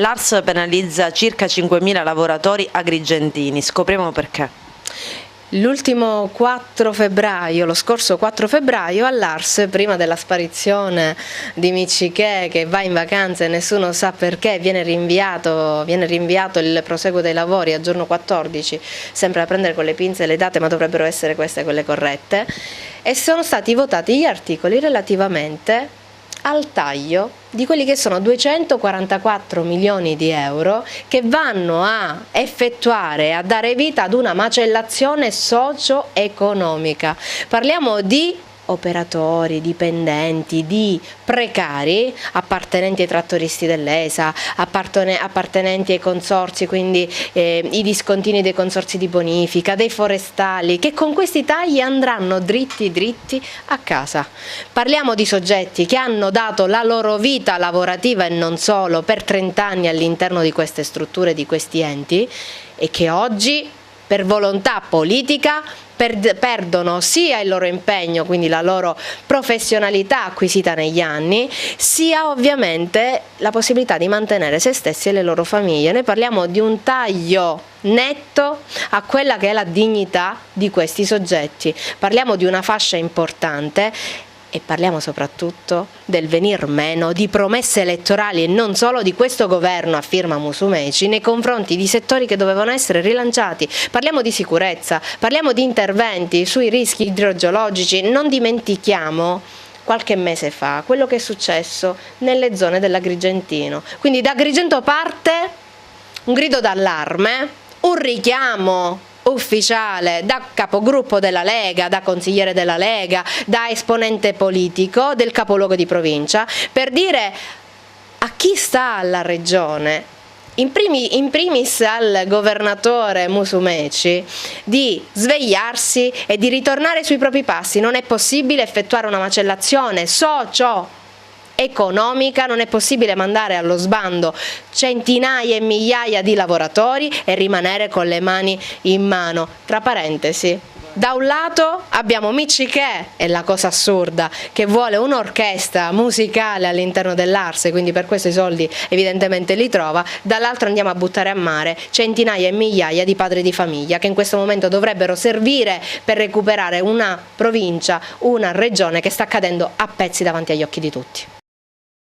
L'ARS penalizza circa 5.000 lavoratori agrigentini, scopriamo perché. L'ultimo 4 febbraio, lo scorso 4 febbraio, all'ARS, prima della sparizione di Miccichè che va in vacanza e nessuno sa perché, viene rinviato il proseguo dei lavori a giorno 14, sempre da prendere con le pinze le date, ma dovrebbero essere queste quelle corrette, e sono stati votati gli articoli relativamente al taglio di quelli che sono 244 milioni di euro che vanno a effettuare, a dare vita ad una macellazione socio-economica. Parliamo di operatori, dipendenti, di precari appartenenti ai trattoristi dell'ESA, appartenenti ai consorzi, quindi i discontinui dei consorzi di bonifica, dei forestali, che con questi tagli andranno dritti a casa. Parliamo di soggetti che hanno dato la loro vita lavorativa e non solo per 30 anni all'interno di queste strutture, di questi enti, e che oggi per volontà politica perdono sia il loro impegno, quindi la loro professionalità acquisita negli anni, sia ovviamente la possibilità di mantenere se stessi e le loro famiglie. Noi parliamo di un taglio netto a quella che è la dignità di questi soggetti, parliamo di una fascia importante. E parliamo soprattutto del venir meno di promesse elettorali e non solo di questo governo a firma Musumeci nei confronti di settori che dovevano essere rilanciati. Parliamo di sicurezza, parliamo di interventi sui rischi idrogeologici. Non dimentichiamo qualche mese fa quello che è successo nelle zone dell'Agrigentino. Quindi da Agrigento parte un grido d'allarme, un richiamo ufficiale da capogruppo della Lega, da consigliere della Lega, da esponente politico del capoluogo di provincia, per dire a chi sta alla regione, in primis al governatore Musumeci, di svegliarsi e di ritornare sui propri passi. Non è possibile effettuare una macellazione socio-economica, non è possibile mandare allo sbando centinaia e migliaia di lavoratori e rimanere con le mani in mano. Tra parentesi, da un lato abbiamo Miccichè, è la cosa assurda, che vuole un'orchestra musicale all'interno dell'ARS, quindi per questo i soldi evidentemente li trova, dall'altro andiamo a buttare a mare centinaia e migliaia di padri di famiglia che in questo momento dovrebbero servire per recuperare una provincia, una regione che sta cadendo a pezzi davanti agli occhi di tutti.